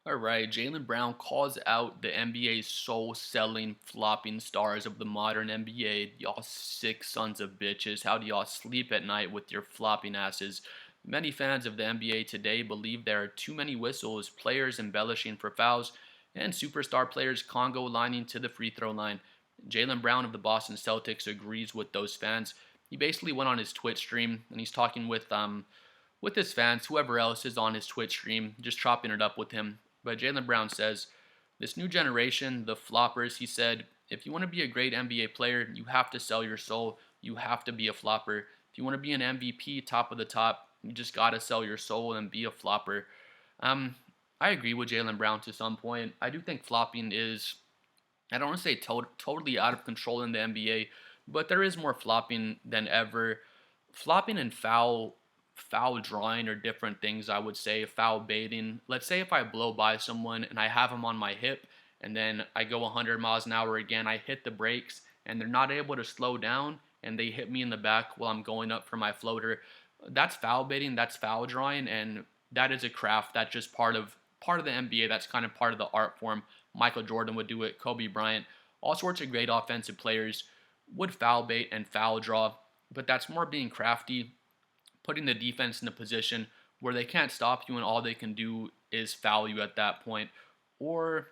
All right, Jaylen Brown calls out the NBA's soul-selling, flopping stars of the modern NBA. Y'all sick sons of bitches. How do y'all sleep at night with your flopping asses? Many fans of the NBA today believe there are too many whistles, players embellishing for fouls, and superstar players Congo lining to the free throw line. Jaylen Brown of the Boston Celtics agrees with those fans. He basically went on his Twitch stream and he's talking with his fans, whoever else is on his Twitch stream, just chopping it up with him. But Jaylen Brown says, this new generation, the floppers, he said, if you want to be a great NBA player, you have to sell your soul. You have to be a flopper. If you want to be an MVP, top of the top, you just got to sell your soul and be a flopper. Um, I agree with Jaylen Brown to some point. I do think flopping is, I don't want to say totally out of control in the NBA, but there is more flopping than ever. Flopping and foul drawing are different things, I would say. Foul baiting. Let's say if I blow by someone and I have them on my hip and then I go 100 miles an hour again, I hit the brakes and they're not able to slow down and they hit me in the back while I'm going up for my floater. That's foul baiting, that's foul drawing, and that is a craft. That's just part of the NBA. That's kind of part of the art form. Michael Jordan would do it, Kobe Bryant, all sorts of great offensive players would foul bait and foul draw, but that's more being crafty, putting the defense in a position where they can't stop you and all they can do is foul you at that point. Or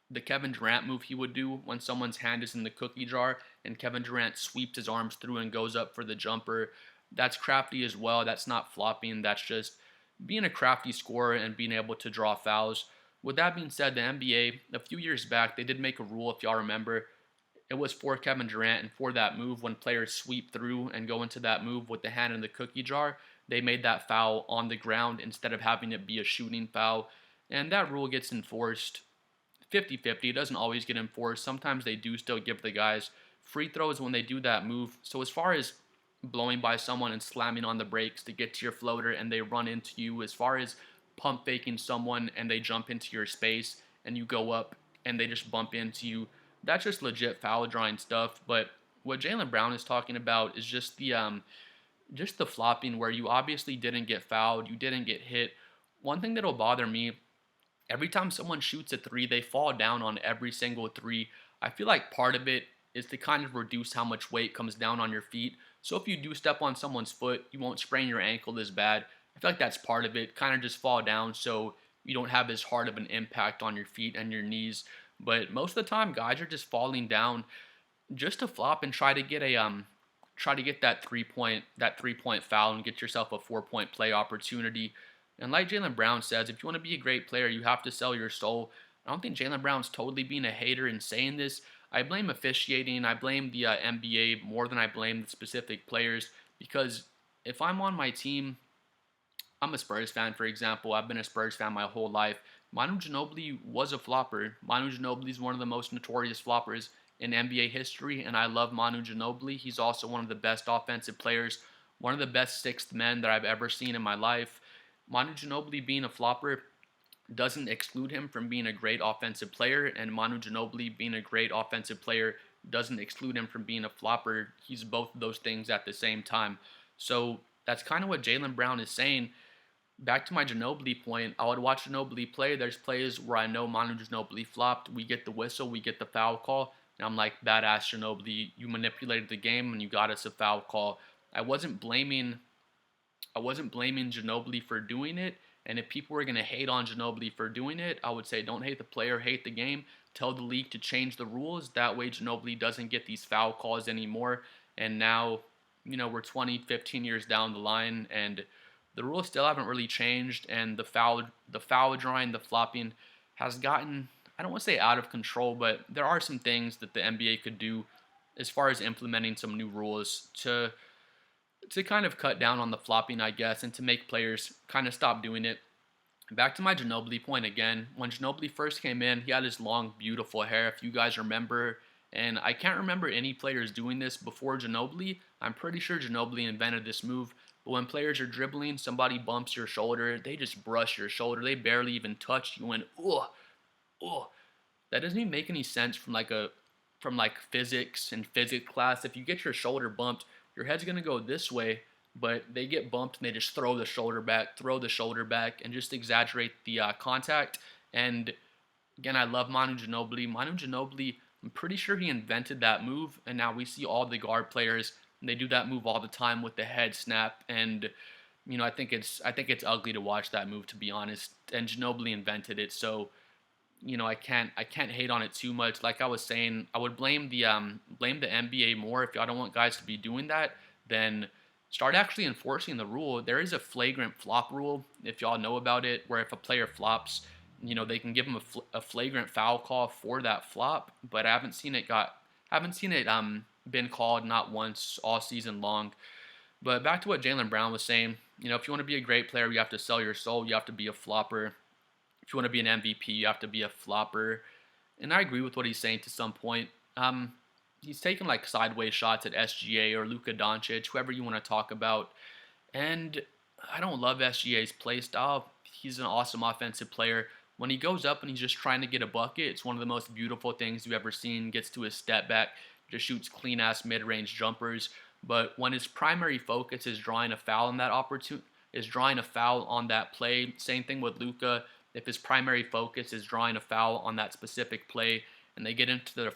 the Kevin Durant move he would do when someone's hand is in the cookie jar and Kevin Durant sweeps his arms through and goes up for the jumper. That's crafty as well. That's not flopping. That's just being a crafty scorer and being able to draw fouls. With that being said, the NBA, a few years back, they did make a rule, if y'all remember. It was for Kevin Durant, and for that move, when players sweep through and go into that move with the hand in the cookie jar, they made that foul on the ground instead of having it be a shooting foul. And that rule gets enforced 50-50. It doesn't always get enforced. Sometimes they do still give the guys free throws when they do that move. So as far as blowing by someone and slamming on the brakes to get to your floater and they run into you, as far as pump faking someone and they jump into your space and you go up and they just bump into you, that's just legit foul drawing stuff. But what Jaylen Brown is talking about is just the flopping where you obviously didn't get fouled, you didn't get hit. One thing that'll bother me, every time someone shoots a three, they fall down on every single three. I feel like part of it is to kind of reduce how much weight comes down on your feet. So if you do step on someone's foot, you won't sprain your ankle as bad. I feel like that's part of it. Kind of just fall down so you don't have as hard of an impact on your feet and your knees. But most of the time, guys are just falling down just to flop and try to get that 3-point foul and get yourself a 4-point play opportunity. And like Jaylen Brown says, if you want to be a great player, you have to sell your soul. I don't think Jaylen Brown's totally being a hater in saying this. I blame officiating. I blame the NBA more than I blame the specific players, because if I'm on my team, I'm a Spurs fan, for example. I've been a Spurs fan my whole life. Manu Ginobili was a flopper. Manu Ginobili is one of the most notorious floppers in NBA history, and I love Manu Ginobili. He's also one of the best offensive players, one of the best sixth men that I've ever seen in my life. Manu Ginobili being a flopper doesn't exclude him from being a great offensive player, and Manu Ginobili being a great offensive player doesn't exclude him from being a flopper. He's both of those things at the same time. So that's kind of what Jaylen Brown is saying. Back to my Ginobili point, I would watch Ginobili play. There's plays where I know Manu Ginobili flopped. We get the whistle, we get the foul call, and I'm like, badass Ginobili, you manipulated the game and you got us a foul call. I wasn't blaming I wasn't blaming Ginobili for doing it. And if people were going to hate on Ginobili for doing it, I would say don't hate the player, hate the game. Tell the league to change the rules. That way Ginobili doesn't get these foul calls anymore. And now, we're 20, 15 years down the line, and the rules still haven't really changed. And the foul drawing, the flopping has gotten, I don't want to say out of control, but there are some things that the NBA could do as far as implementing some new rules to kind of cut down on the flopping, I guess, and to make players kind of stop doing it. Back to my Ginobili point again. When Ginobili first came in, he had his long, beautiful hair, if you guys remember. And I can't remember any players doing this before Ginobili. I'm pretty sure Ginobili invented this move. But when players are dribbling, somebody bumps your shoulder, they just brush your shoulder. They barely even touch you, and ugh, ugh. That doesn't even make any sense from like physics and physics class. If you get your shoulder bumped, your head's gonna go this way, but they get bumped and they just throw the shoulder back, and just exaggerate the contact. And again, I love Manu Ginobili. Manu Ginobili, I'm pretty sure he invented that move, and now we see all the guard players, and they do that move all the time with the head snap. And I think it's ugly to watch that move, to be honest. And Ginobili invented it, so I can't hate on it too much. Like I was saying, I would blame the NBA more. If y'all don't want guys to be doing that, then start actually enforcing the rule. There is a flagrant flop rule, if y'all know about it, where if a player flops, they can give him a flagrant foul call for that flop. But I haven't seen it been called, not once all season long. But back to what Jaylen Brown was saying, if you want to be a great player, you have to sell your soul. You have to be a flopper. If you want to be an MVP, you have to be a flopper. And I agree with what he's saying to some point. He's taking like sideways shots at SGA or Luka Doncic, whoever you want to talk about. And I don't love SGA's play style. He's an awesome offensive player. When he goes up and he's just trying to get a bucket, it's one of the most beautiful things you've ever seen. Gets to his step back, just shoots clean ass mid range jumpers. But when his primary focus is drawing a foul on that opportunity, is drawing a foul on that play. Same thing with Luka. If his primary focus is drawing a foul on that specific play, and they get into their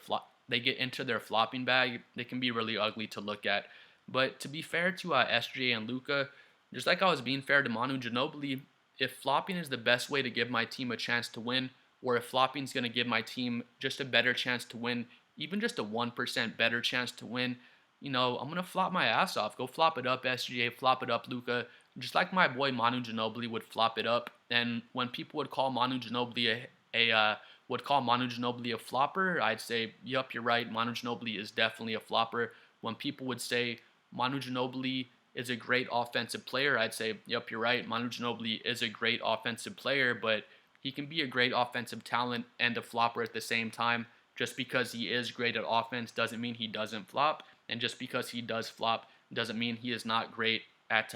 flopping bag, they can be really ugly to look at. But to be fair to SGA and Luka, just like I was being fair to Manu Ginobili, if flopping is the best way to give my team a chance to win, or if flopping is going to give my team just a better chance to win, even just a 1% better chance to win, I'm going to flop my ass off. Go flop it up, SGA, flop it up, Luka. Just like my boy Manu Ginobili would flop it up. And when people would call Manu Ginobili a flopper, I'd say, yup, you're right. Manu Ginobili is definitely a flopper. When people would say Manu Ginobili is a great offensive player, I'd say, yup, you're right. Manu Ginobili is a great offensive player, but he can be a great offensive talent and a flopper at the same time. Just because he is great at offense doesn't mean he doesn't flop, and just because he does flop doesn't mean he is not great at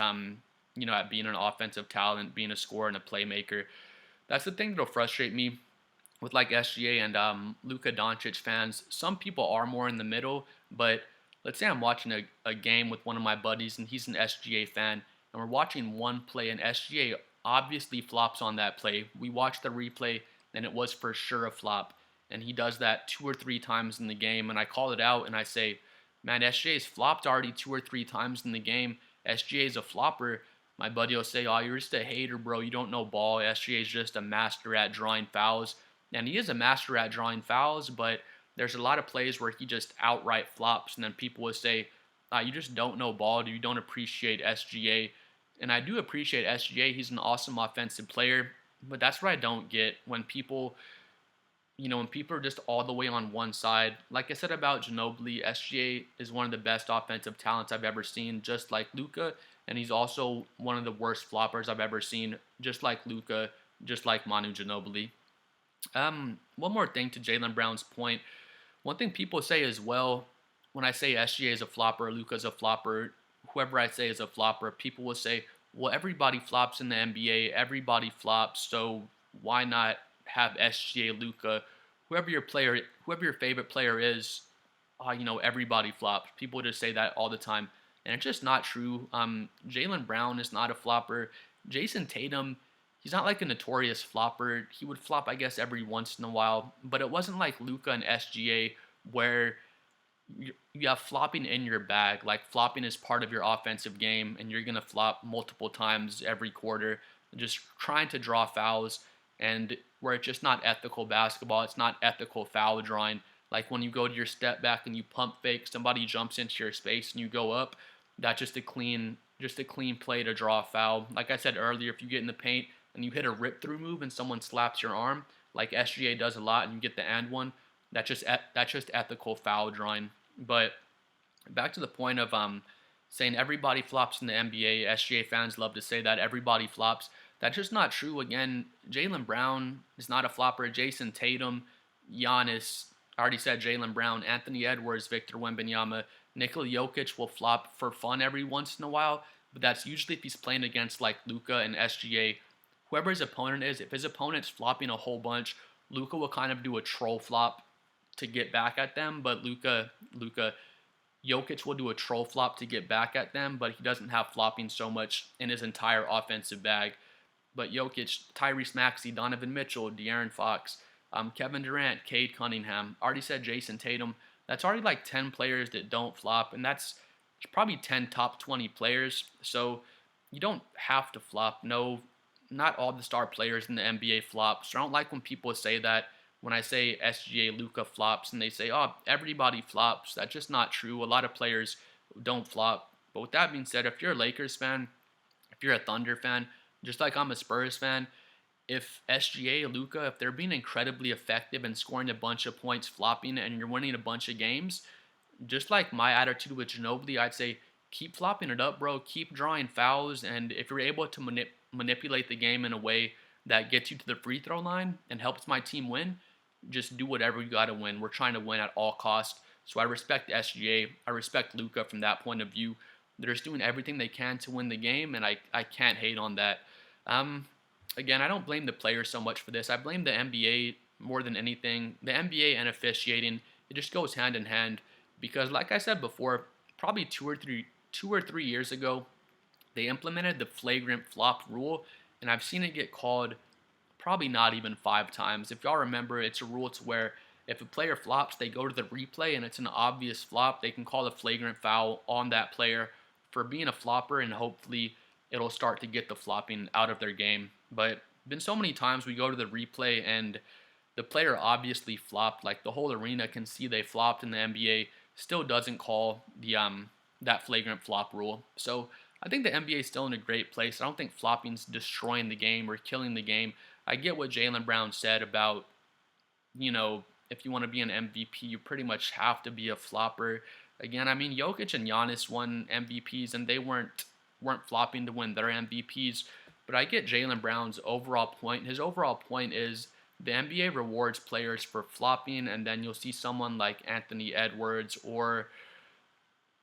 being an offensive talent, being a scorer and a playmaker. That's the thing that'll frustrate me with like SGA and Luka Doncic fans. Some people are more in the middle, but let's say I'm watching a game with one of my buddies and he's an SGA fan, and we're watching one play and SGA obviously flops on that play. We watch the replay and it was for sure a flop. And he does that 2 or 3 times in the game, and I call it out and I say, man, SGA's flopped already 2 or 3 times in the game. SGA's a flopper. My buddy will say, oh, you're just a hater, bro. You don't know ball. SGA's just a master at drawing fouls. And he is a master at drawing fouls, but there's a lot of plays where he just outright flops, and then people will say, you just don't know ball. You don't appreciate SGA. And I do appreciate SGA. He's an awesome offensive player, but that's what I don't get when people are just all the way on one side. Like I said about Ginobili, SGA is one of the best offensive talents I've ever seen, just like Luka, and he's also one of the worst floppers I've ever seen, just like Luka, just like Manu Ginobili. One more thing to Jaylen Brown's point. One thing people say as well, when I say SGA is a flopper, Luka is a flopper, whoever I say is a flopper, people will say, well, everybody flops in the NBA, everybody flops, so why not have SGA, Luka, whoever your favorite player is, everybody flops. People just say that all the time, and it's just not true. Jaylen Brown is not a flopper. Jason Tatum, he's not like a notorious flopper. He would flop, I guess, every once in a while, but it wasn't like Luka and SGA where you have flopping in your bag. Like flopping is part of your offensive game, and you're gonna flop multiple times every quarter, just trying to draw fouls, and where it's just not ethical basketball. It's not ethical foul drawing. Like when you go to your step back and you pump fake, somebody jumps into your space and you go up. That's just a clean play to draw a foul. Like I said earlier, if you get in the paint and you hit a rip through move and someone slaps your arm, like SGA does a lot, and you get the and one, that's just ethical foul drawing. But back to the point of saying everybody flops in the NBA. SGA fans love to say that everybody flops. That's just not true. Again, Jaylen Brown is not a flopper. Jason Tatum, Giannis, I already said Jaylen Brown, Anthony Edwards, Victor Wembanyama, Nikola Jokic will flop for fun every once in a while, but that's usually if he's playing against like Luka and SGA. Whoever his opponent is, if his opponent's flopping a whole bunch, Luka will kind of do a troll flop to get back at them, but Luka Jokic will do a troll flop to get back at them, but he doesn't have flopping so much in his entire offensive bag. But Jokic, Tyrese Maxey, Donovan Mitchell, De'Aaron Fox, Kevin Durant, Cade Cunningham. Already said Jason Tatum. That's already like 10 players that don't flop, and that's probably 10 top 20 players. So you don't have to flop. No, not all the star players in the NBA flop. So I don't like when people say that when I say SGA Luca flops and they say, oh, everybody flops. That's just not true. A lot of players don't flop. But with that being said, if you're a Lakers fan, if you're a Thunder fan, just like I'm a Spurs fan, if SGA, Luca, if they're being incredibly effective and scoring a bunch of points, flopping, and you're winning a bunch of games, just like my attitude with Ginobili, I'd say keep flopping it up, bro. Keep drawing fouls, and if you're able to manipulate the game in a way that gets you to the free throw line and helps my team win, just do whatever you got to win. We're trying to win at all costs. So I respect SGA. I respect Luca from that point of view. They're just doing everything they can to win the game, and I can't hate on that. Um, Again, I don't blame the players so much for this. I blame the NBA more than anything. The NBA and officiating, it just goes hand in hand because, like I said before, probably 2 or 3 years ago, they implemented the flagrant flop rule, and I've seen it get called probably not even 5 times. If y'all remember, it's a rule to where if a player flops, they go to the replay and it's an obvious flop, they can call a flagrant foul on that player for being a flopper, and hopefully it'll start to get the flopping out of their game. But been so many times we go to the replay and the player obviously flopped, like the whole arena can see they flopped, and the NBA still doesn't call the that flagrant flop rule. So I think the NBA is still in a great place. I don't think flopping's destroying the game or killing the game. I get what Jaylen Brown said about, if you want to be an MVP, you pretty much have to be a flopper. Again, I mean, Jokic and Giannis won MVPs, and they weren't flopping to win their MVPs. But I get Jaylen Brown's overall point. His overall point is the NBA rewards players for flopping, and then you'll see someone like Anthony Edwards or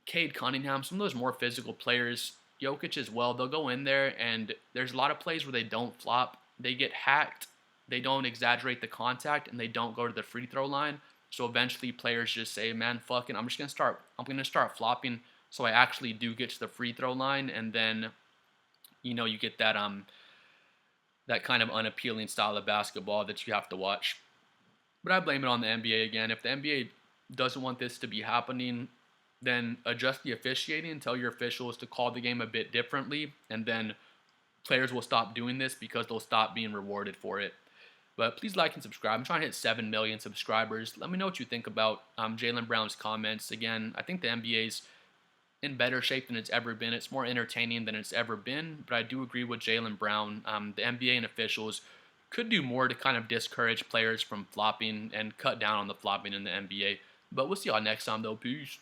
Cade Cunningham, some of those more physical players, Jokic as well, they'll go in there and there's a lot of plays where they don't flop. They get hacked, they don't exaggerate the contact, and they don't go to the free throw line. So eventually players just say, man, fuck it, I'm gonna start flopping so I actually do get to the free throw line, and then you get that kind of unappealing style of basketball that you have to watch. But I blame it on the NBA again. If the NBA doesn't want this to be happening, then adjust the officiating and tell your officials to call the game a bit differently, and then players will stop doing this because they'll stop being rewarded for it. But please like and subscribe. I'm trying to hit 7 million subscribers. Let me know what you think about Jaylen Brown's comments. Again, I think the NBA's in better shape than it's ever been. It's more entertaining than it's ever been. But I do agree with Jaylen Brown. The NBA and officials could do more to kind of discourage players from flopping and cut down on the flopping in the NBA. But we'll see y'all next time, though. Peace.